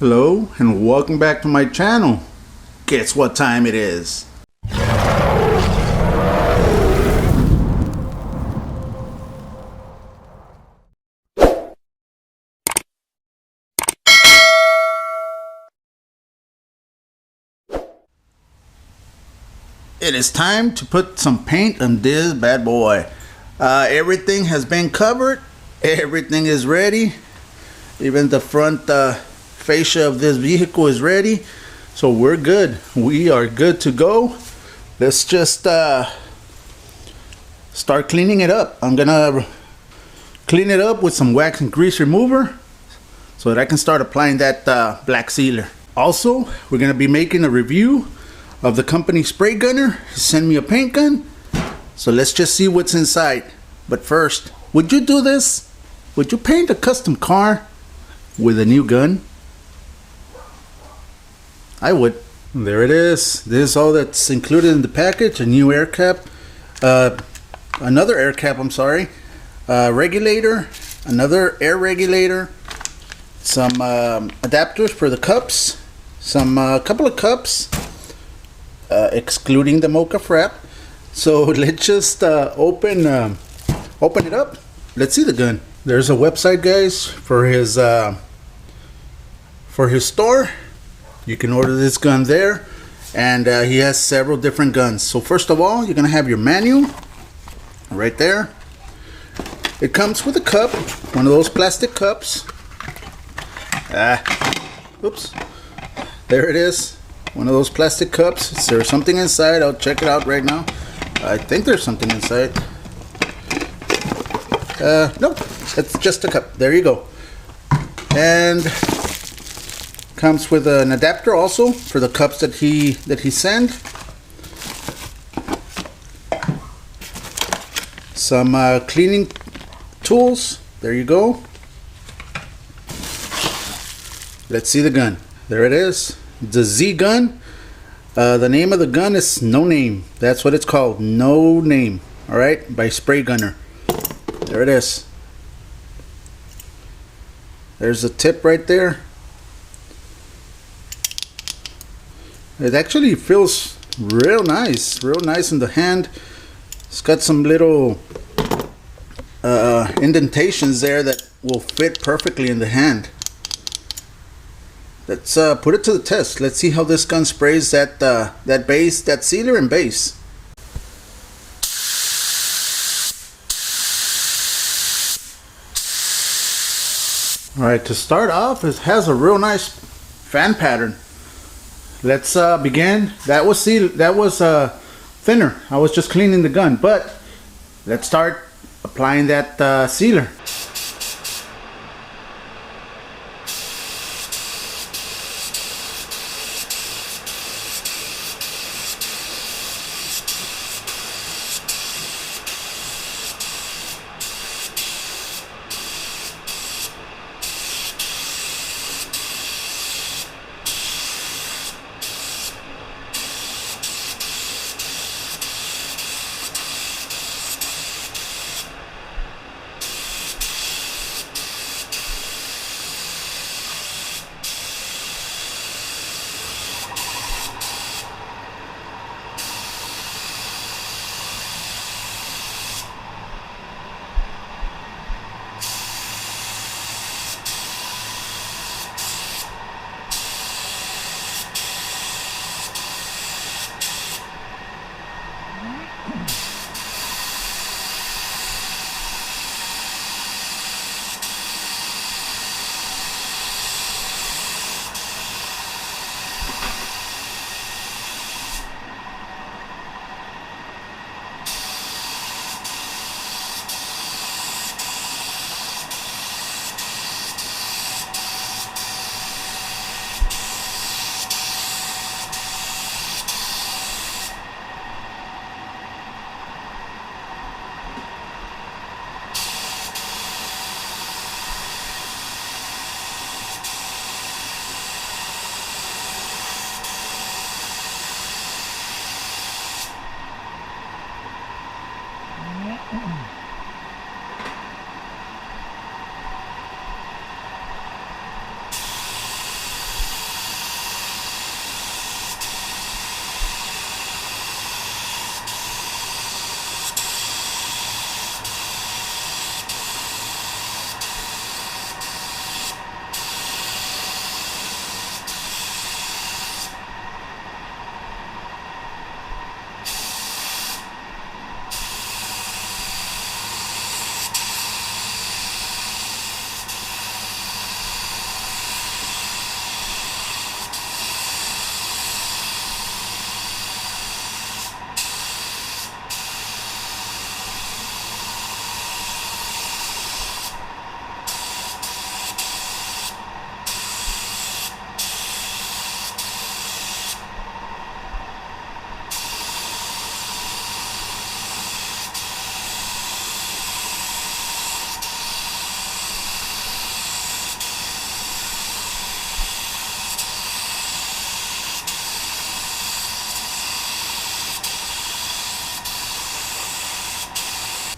Hello and welcome back to my channel. Guess what time it is? It is time to put some paint on this bad boy. Everything has been covered. Everything is ready. Even the front fascia of this vehicle is ready. So we're good. We are good to go. Let's just start cleaning it up. I'm gonna clean it up with some wax and grease remover so that I can start applying that black sealer. Also, we're gonna be making a review of the company spray gunner. He sent me a paint gun. So let's just see what's inside. But first, would you do this? Would you paint a custom car with a new gun? I would. There it is. This is all that's included in the package. A new air cap, another air cap, I'm sorry, regulator, another air regulator, some adapters for the cups, some couple of cups, excluding the mocha frap. So let's just open it up. Let's see the gun. There's a website, guys, for his store. You can order this gun there, and he has several different guns. So first of all, you're gonna have your manual right there. It comes with a cup, one of those plastic cups. Oops, there it is, one of those plastic cups. Is there something inside? I'll check it out right now. I think there's something inside. Nope, it's just a cup. There you go. And comes with an adapter also for the cups that he sent. Some cleaning tools. There you go. Let's see the gun. There it is. The Z gun. The name of the gun is No Name. That's what it's called. No Name. All right, by Spray Gunner. There it is. There's the tip right there. It actually feels real nice in the hand. It's got some little indentations there that will fit perfectly in the hand. Let's put it to the test. Let's see how this gun sprays that base, that sealer and base. All right, to start off, it has a real nice fan pattern. Let's begin. That was thinner. I was just cleaning the gun, but let's start applying that sealer.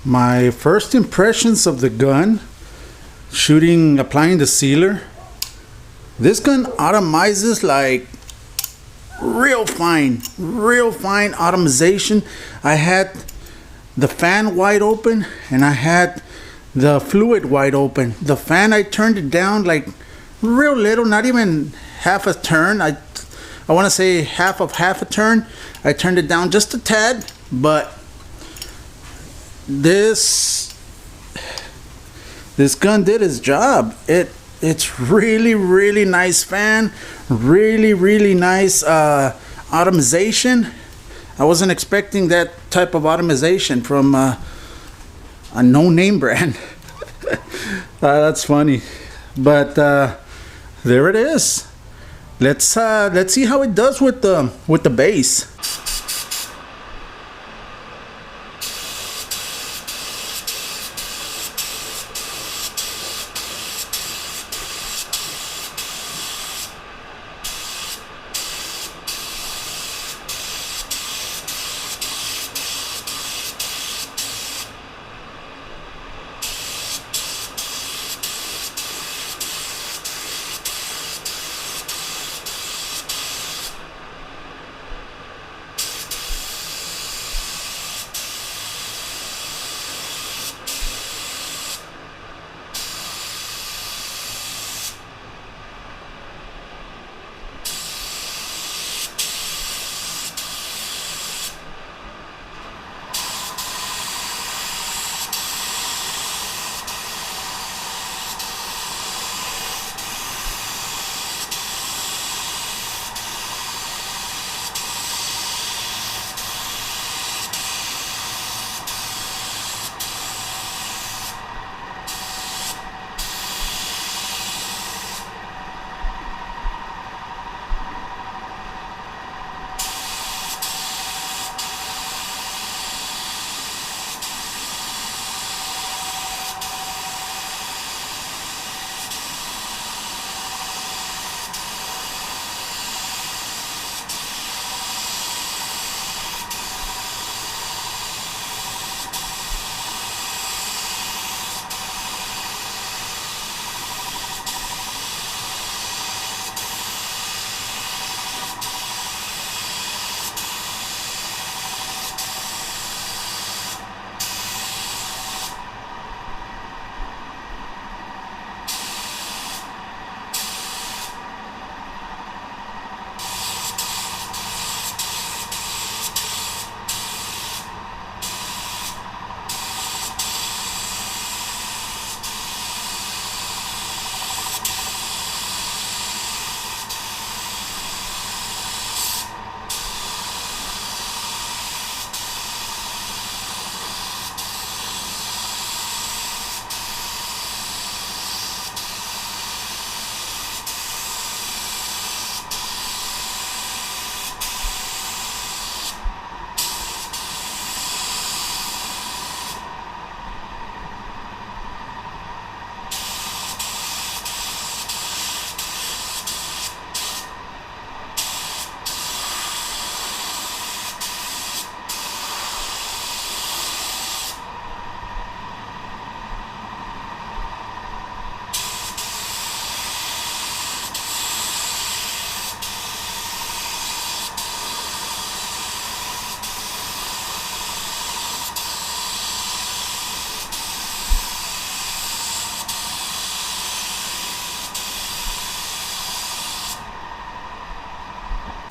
My first impressions of the gun, applying the sealer. This gun atomizes like real fine atomization. I had the fan wide open and I had the fluid wide open. The fan, I turned it down like real little, not even half a turn. I want to say half a turn. I turned it down just a tad, but this gun did its job. It's really nice fan, really nice atomization. I wasn't expecting that type of atomization from a no-name brand. That's funny, but there it is. Let's see how it does with the bass.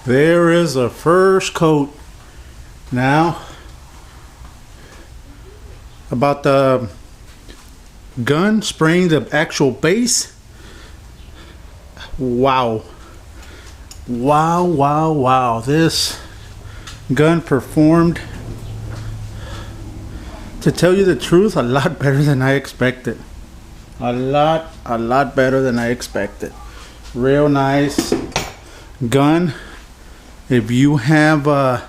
There is a first coat. Now, about the gun spraying the actual base. Wow. This gun performed, to tell you the truth, a lot better than I expected. A lot better than I expected. Real nice gun. If you have a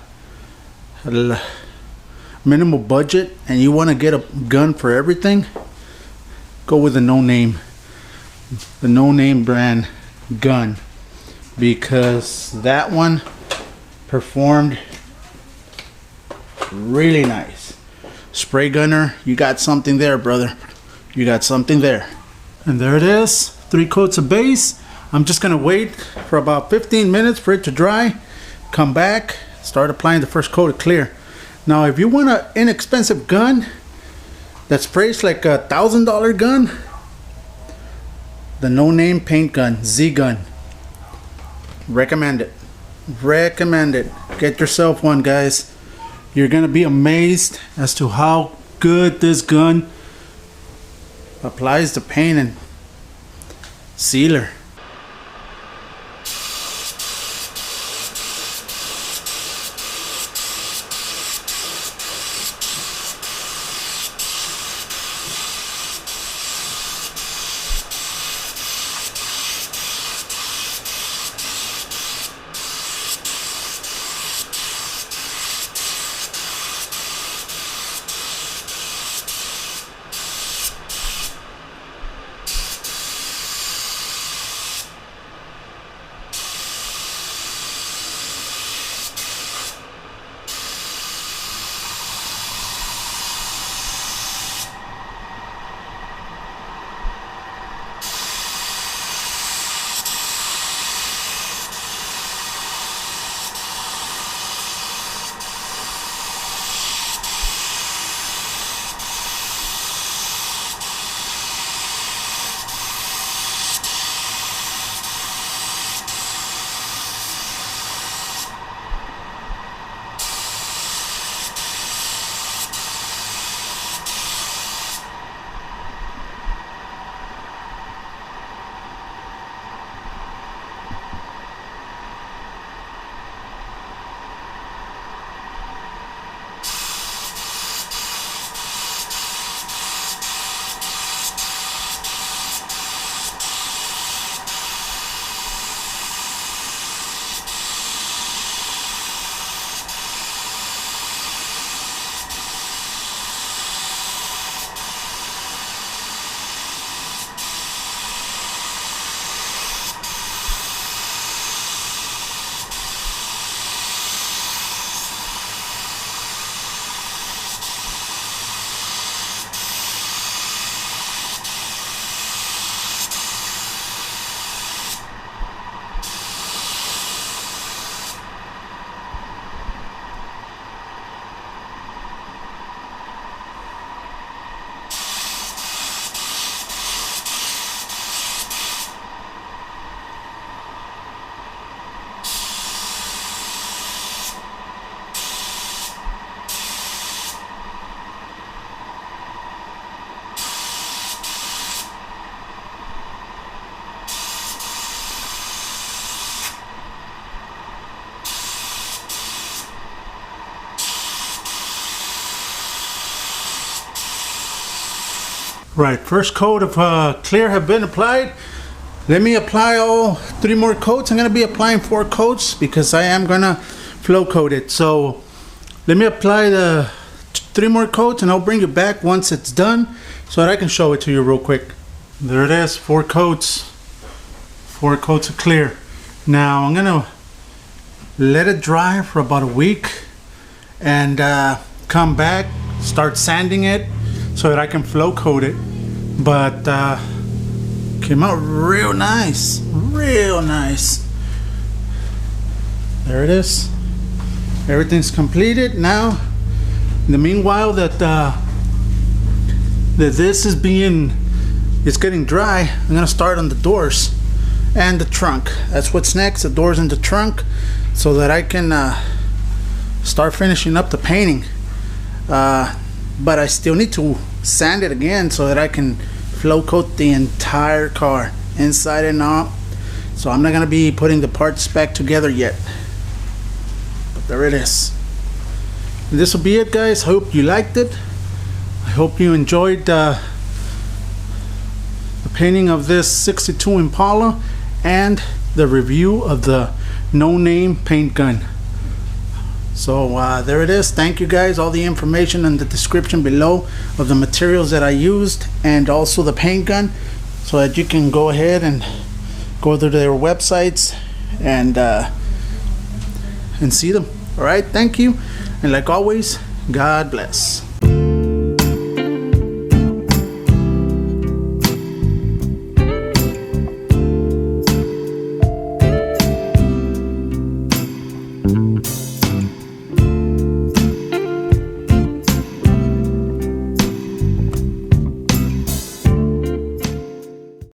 minimal budget and you want to get a gun for everything, go with the no-name brand gun, because that one performed really nice. spray gunner, you got something there, brother. You got something there. And there it is, 3 coats of base. I'm just gonna wait for about 15 minutes for it to dry, come back, start applying the first coat of clear. Now if you want an inexpensive gun that sprays like a $1,000 gun, the No Name paint gun, Z gun, recommend it. Recommend it. Get yourself one, guys. You're gonna be amazed as to how good this gun applies the paint and sealer. Right, first coat of clear have been applied. Let me apply all 3 more coats. I'm going to be applying 4 coats because I am going to flow coat it. So let me apply the 3 more coats and I'll bring you back once it's done so that I can show it to you real quick. There it is, 4 coats. 4 coats of clear. Now I'm going to let it dry for about a week and come back, start sanding it so that I can flow coat it. But came out real nice, real nice. There it is. Everything's completed. Now in the meanwhile that this is it's getting dry, I'm gonna start on the doors and the trunk. That's what's next, the doors and the trunk, so that I can start finishing up the painting. But I still need to sand it again so that I can flow coat the entire car inside and out. So I'm not gonna be putting the parts back together yet, but there it is. And this will be it, guys. Hope you liked it. I hope you enjoyed the painting of this 62 Impala and the review of the No Name paint gun. So there it is. Thank you, guys. All the information in the description below of the materials that I used and also the paint gun, so that you can go ahead and go to their websites and see them. All right, thank you, and like always, God bless.